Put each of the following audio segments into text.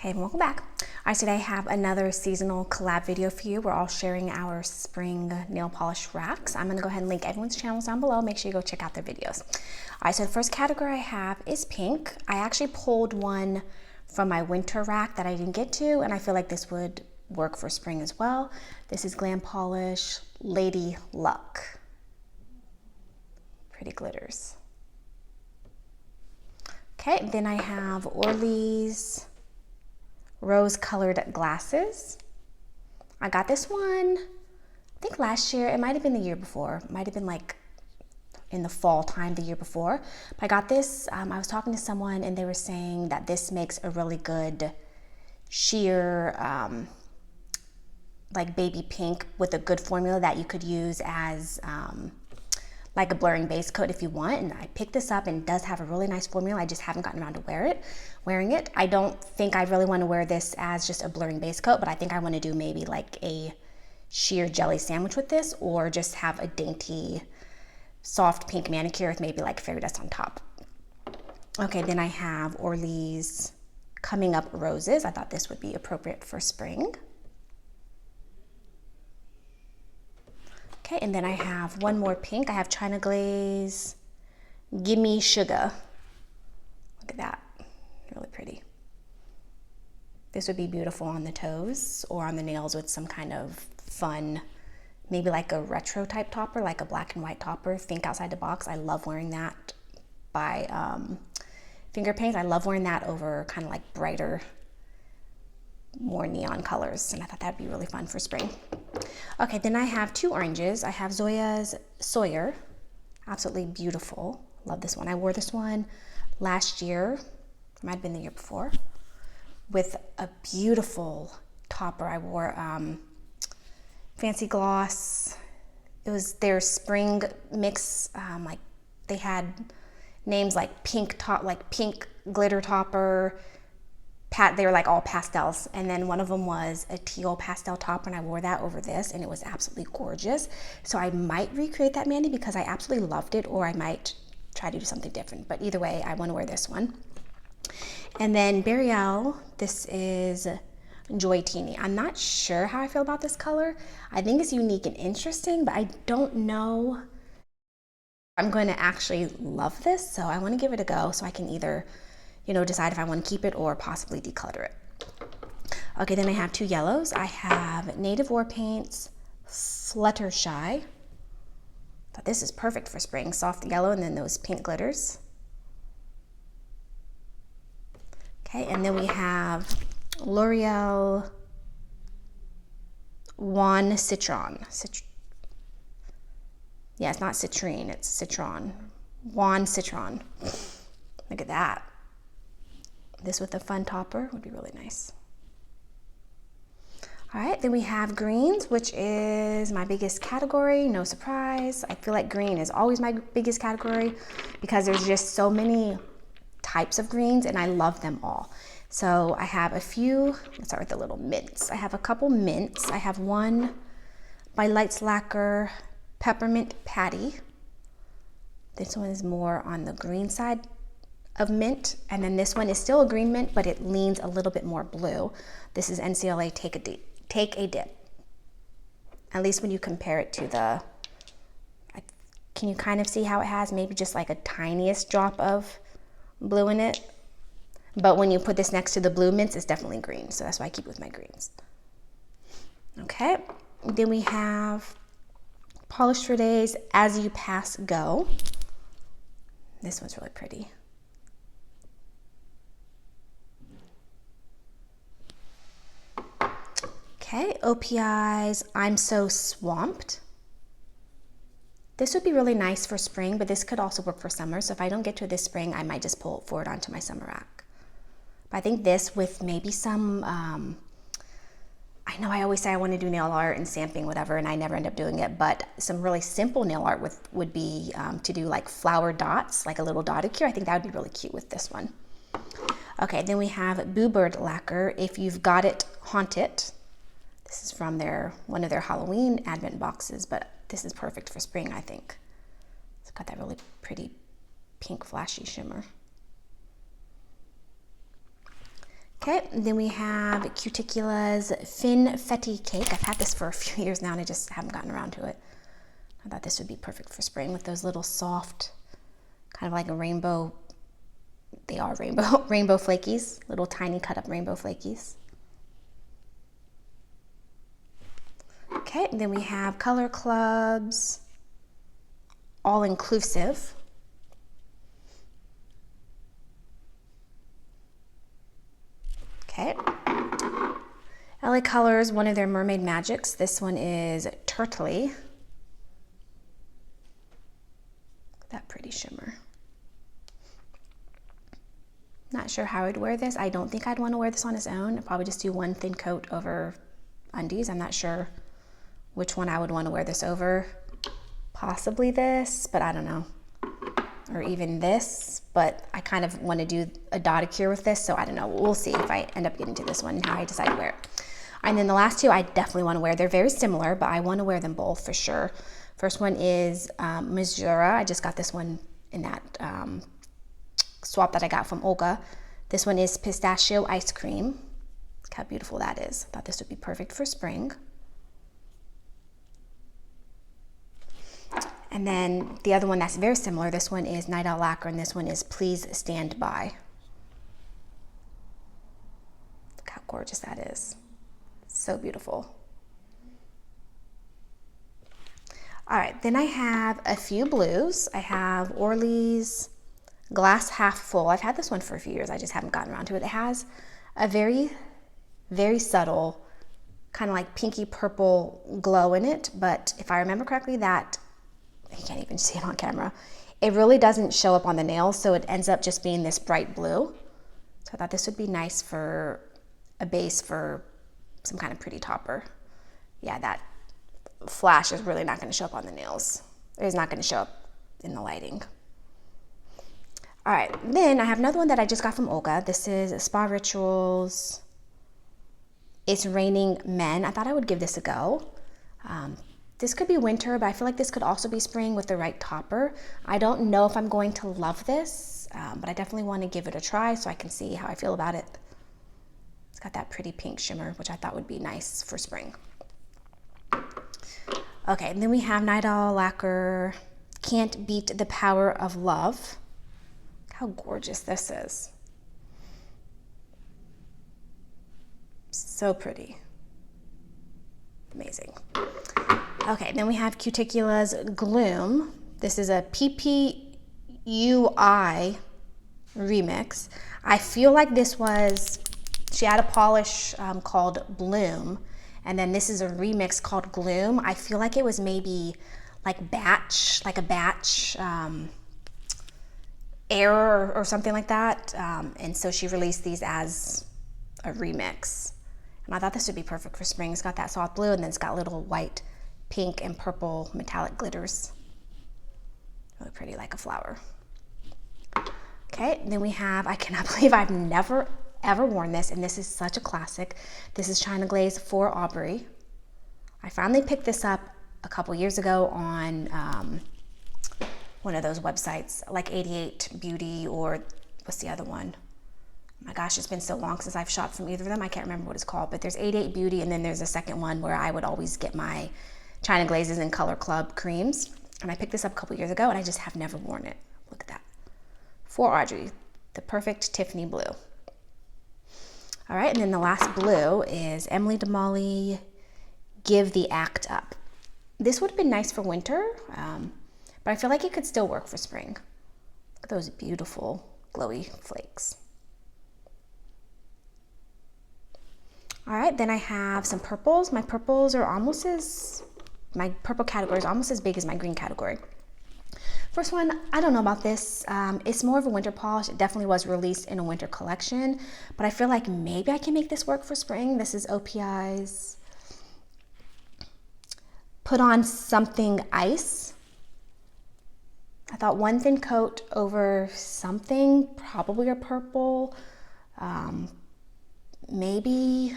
Hey, and welcome back. All right, today I have another seasonal collab video for you. We're all sharing our spring nail polish racks. I'm gonna go ahead and link everyone's channels down below. Make sure you go check out their videos. All right, so the first category I have is pink. I actually pulled one from my winter rack that I didn't get to, and I feel like this would work for spring as well. This is Glam Polish Lady Luck. Pretty glitters. Okay, then I have Orly's rose-colored glasses. I got this one, I think last year. It might have been the year before. It might have been like in the fall time the year before. But I got this, I was talking to someone and they were saying that this makes a really good sheer like baby pink with a good formula that you could use as like a blurring base coat if you want. And I picked this up and it does have a really nice formula. I just haven't gotten around to wearing it. I don't think I really want to wear this as just a blurring base coat, but I think I want to do maybe like a sheer jelly sandwich with this, or just have a dainty soft pink manicure with maybe like fairy dust on top. Okay, then I have Orly's Coming Up Roses. I thought this would be appropriate for spring. Okay, and then I have one more pink. I have China Glaze Gimme Sugar. Look at that, really pretty. This would be beautiful on the toes or on the nails with some kind of fun, maybe like a retro type topper, like a black and white topper. Think outside the box. I love wearing that by finger paints. I love wearing that over kind of like brighter, more neon colors, and I thought that'd be really fun for spring. Okay, then I have two oranges. I have Zoya's Sawyer, absolutely beautiful. Love this one. I wore this one last year, it might have been the year before, with a beautiful topper. I wore Fancy Gloss. It was their spring mix. Like they had names like pink top, like pink glitter topper. They were like all pastels, and then one of them was a teal pastel topper, and I wore that over this and it was absolutely gorgeous. So I might recreate that, Mandy, because I absolutely loved it, or I might try to do something different, but either way I want to wear this one. And then Burial, this is Joy Teeny. I'm not sure how I feel about this color. I think it's unique and interesting, but I don't know I'm going to actually love this, so I want to give it a go so I can either, you know, decide if I want to keep it or possibly declutter it. Okay, then I have two yellows. I have Native War Paints Fluttershy. Thought this is perfect for spring. Soft yellow and then those pink glitters. Okay, and then we have L'Oreal Juan Citron. Yeah, it's not citrine, it's citron. Juan Citron. Look at that. This with a fun topper would be really nice. All right, then we have greens, which is my biggest category, no surprise. I feel like green is always my biggest category because there's just so many types of greens and I love them all. So I have a few, let's start with the little mints. I have a couple mints. I have one by Lacquer Peppermint Patty. This one is more on the green side of mint, and then this one is still a green mint, but it leans a little bit more blue. This is NCLA Take a Dip. At least when you compare it to the, can you kind of see how it has maybe just like a tiniest drop of blue in it? But when you put this next to the blue mints, it's definitely green. So that's why I keep it with my greens. Okay, then we have Polish for Days As You Pass Go. This one's really pretty. Okay, OPI's I'm So Swamped. This would be really nice for spring, but this could also work for summer. So if I don't get to this spring, I might just pull it forward onto my summer rack. But I think this with maybe some, I know I always say I want to do nail art and stamping, whatever, and I never end up doing it, but some really simple nail art would be to do like flower dots, like a little dotted here. I think that would be really cute with this one. Okay, then we have Boo Bird Lacquer, If You've Got It, Haunt It. This is from one of their Halloween advent boxes, but this is perfect for spring, I think. It's got that really pretty pink flashy shimmer. Okay, then we have Cuticula's Finfetti cake. I've had this for a few years now and I just haven't gotten around to it. I thought this would be perfect for spring with those little soft, kind of like a rainbow, they are rainbow flakies, little tiny cut up rainbow flakies. Okay, and then we have Color Club's All Inclusive. Okay. LA Colors, one of their Mermaid Magics. This one is Turtley. That pretty shimmer. Not sure how I'd wear this. I don't think I'd want to wear this on its own. I'd probably just do one thin coat over undies. I'm not sure which one I would want to wear this over. Possibly this, but I don't know. Or even this, but I kind of want to do a dodicure with this, so I don't know. We'll see if I end up getting to this one and how I decide to wear it. And then the last two I definitely want to wear. They're very similar, but I want to wear them both for sure. First one is Missoura. I just got this one in that swap that I got from Olga. This one is Pistachio Ice Cream. Look how beautiful that is. I thought this would be perfect for spring. And then the other one that's very similar, this one is Night Out Lacquer, and this one is Please Stand By. Look how gorgeous that is. So beautiful. All right, then I have a few blues. I have Orly's Glass Half Full. I've had this one for a few years. I just haven't gotten around to it. It has a very, very subtle, kind of like pinky purple glow in it. But if I remember correctly, that, you can't even see it on camera, it really doesn't show up on the nails. So it ends up just being this bright blue. So I thought this would be nice for a base for some kind of pretty topper. Yeah, that flash is really not going to show up on the nails. It's not going to show up in the lighting. All right, then I have another one that I just got from Olga. This is Spa Rituals It's Raining Men. I thought I would give this a go. This could be winter, but I feel like this could also be spring with the right topper. I don't know if I'm going to love this, but I definitely want to give it a try so I can see how I feel about it. It's got that pretty pink shimmer, which I thought would be nice for spring. Okay, and then we have Night Owl Lacquer Can't Beat the Power of Love. Look how gorgeous this is. So pretty. Amazing. Okay, then we have Cuticula's Gloom. This is a PPUI remix. I feel like this was, she had a polish called Bloom, and then this is a remix called Gloom. I feel like it was maybe like a batch error or something like that. And so she released these as a remix. And I thought this would be perfect for spring. It's got that soft blue and then it's got little white, pink, and purple metallic glitters. Really pretty, like a flower. Okay, then we have, I cannot believe I've never ever worn this, and this is such a classic. This is China Glaze for Aubrey. I finally picked this up a couple years ago on one of those websites, like 88 Beauty, or what's the other one? Oh my gosh, it's been so long since I've shopped from either of them. I can't remember what it's called, but there's 88 Beauty, and then there's a second one where I would always get my China Glazes and Color Club creams. And I picked this up a couple years ago, and I just have never worn it. Look at that. For Audrey, the perfect Tiffany blue. All right, and then the last blue is Emily DeMolly, Give the Act Up. This would have been nice for winter, but I feel like it could still work for spring. Look at those beautiful glowy flakes. All right, then I have some purples. My purples are my purple category is almost as big as my green category. First one, I don't know about this. It's more of a winter polish. It definitely was released in a winter collection, but I feel like maybe I can make this work for spring. This is OPI's Put On Something Ice. I thought one thin coat over something, probably a purple, maybe,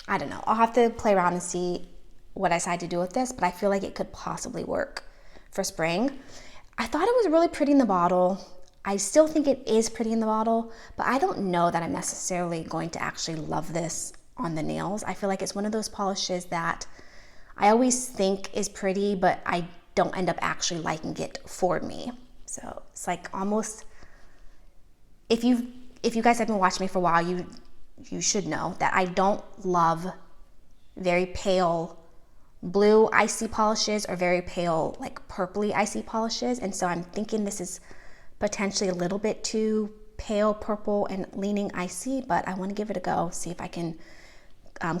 I don't know. I'll have to play around and see what I decide to do with this, but I feel like it could possibly work for spring. I thought it was really pretty in the bottle. I still think it is pretty in the bottle, but I don't know that I'm necessarily going to actually love this on the nails. I feel like it's one of those polishes that I always think is pretty, but I don't end up actually liking it for me. So it's like almost, if you guys have been watching me for a while, you should know that I don't love very pale blue icy polishes or very pale like purpley icy polishes. And so I'm thinking this is potentially a little bit too pale purple and leaning icy, but I want to give it a go, see if I can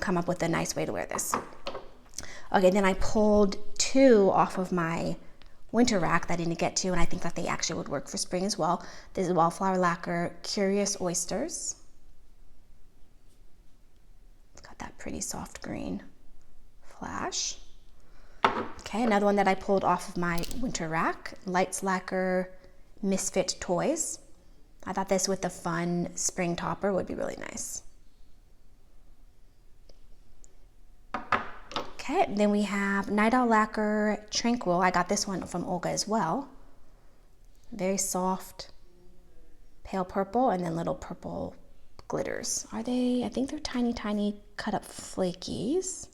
come up with a nice way to wear this. Okay, then I pulled 2 off of my winter rack that I didn't get to, and I think that they actually would work for spring as well. This is Wildflower Lacquer Curious Oysters. It's got that pretty soft green flash. Okay, another one that I pulled off of my winter rack, Lights Lacquer Misfit Toys. I thought this with the fun spring topper would be really nice. Okay, then we have Night Owl Lacquer Tranquil. I got this one from Olga as well. Very soft, pale purple, and then little purple glitters. Are they? I think they're tiny, tiny cut up flakies.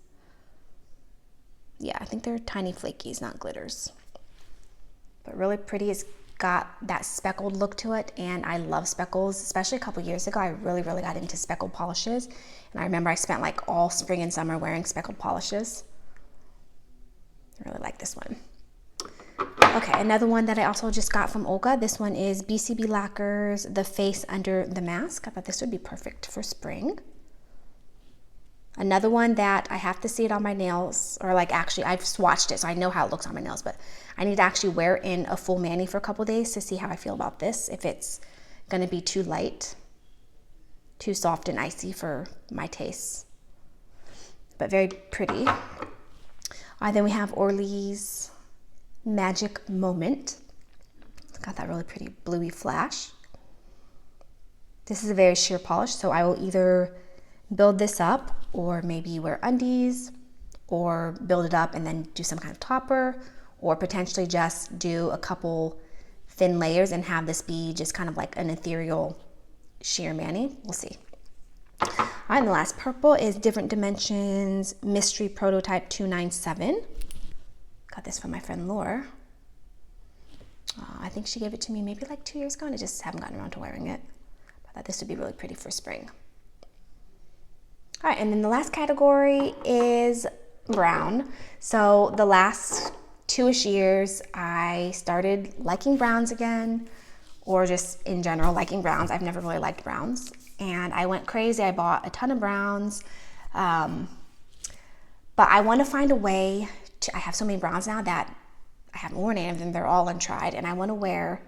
Yeah, I think they're tiny flakies, not glitters. But really pretty. It's got that speckled look to it, and I love speckles. Especially a couple years ago, I really got into speckled polishes, and I remember I spent like all spring and summer wearing speckled polishes. I really like this one. Okay, another one that I also just got from Olga. This one is BCB Lacquer's The Face Under the Mask. I thought this would be perfect for spring. Another one that I have to see it on my nails, or like actually I've swatched it so I know how it looks on my nails, but I need to actually wear it in a full mani for a couple days to see how I feel about this. If it's gonna be too light, too soft and icy for my tastes, but very pretty. Then we have Orly's Magic Moment. It's got that really pretty bluey flash. This is a very sheer polish, so I will either build this up or maybe wear undies, or build it up and then do some kind of topper, or potentially just do a couple thin layers and have this be just kind of like an ethereal sheer mani. We'll see. All right, and the last purple is Different Dimensions Mystery Prototype 297. Got this from my friend Laura. I think she gave it to me maybe like 2 years ago, and I just haven't gotten around to wearing it. I thought this would be really pretty for spring. All right, and then the last category is brown. So the last 2-ish years, I started liking browns again, or just in general liking browns. I've never really liked browns, and I went crazy. I bought a ton of browns, but I want to find a way to, I have so many browns now that I haven't worn any of them. They're all untried, and I want to wear,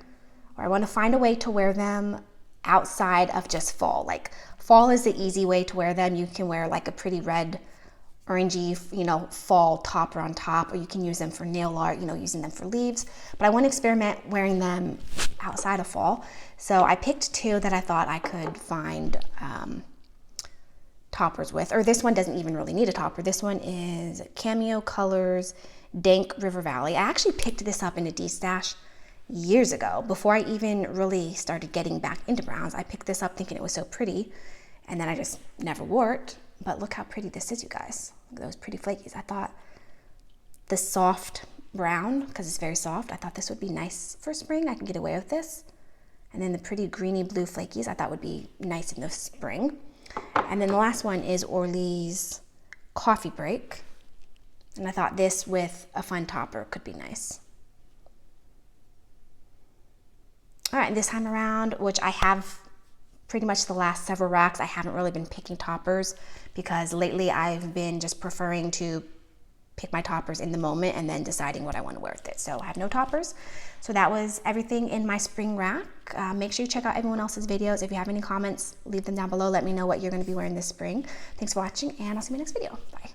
or I want to find a way to wear them outside of just fall. Like fall is the easy way to wear them. You can wear like a pretty red, orangey, fall topper on top, or you can use them for nail art, using them for leaves. But I want to experiment wearing them outside of fall. So I picked 2 that I thought I could find toppers with, or this one doesn't even really need a topper. This one is Cameo Colors Dank River Valley. I actually picked this up in a D-stash years ago, before I even really started getting back into browns. I picked this up thinking it was so pretty, and then I just never wore it. But look how pretty this is, you guys. Look at those pretty flakies. I thought the soft brown, because it's very soft, I thought this would be nice for spring. I can get away with this. And then the pretty greeny blue flakies I thought would be nice in the spring. And then the last one is Orly's Coffee Break. And I thought this with a fun topper could be nice. All right, this time around, which I have pretty much the last several racks, I haven't really been picking toppers, because lately I've been just preferring to pick my toppers in the moment and then deciding what I want to wear with it. So I have no toppers. So that was everything in my spring rack. Make sure you check out everyone else's videos. If you have any comments, leave them down below. Let me know what you're going to be wearing this spring. Thanks for watching, and I'll see you in my next video. Bye.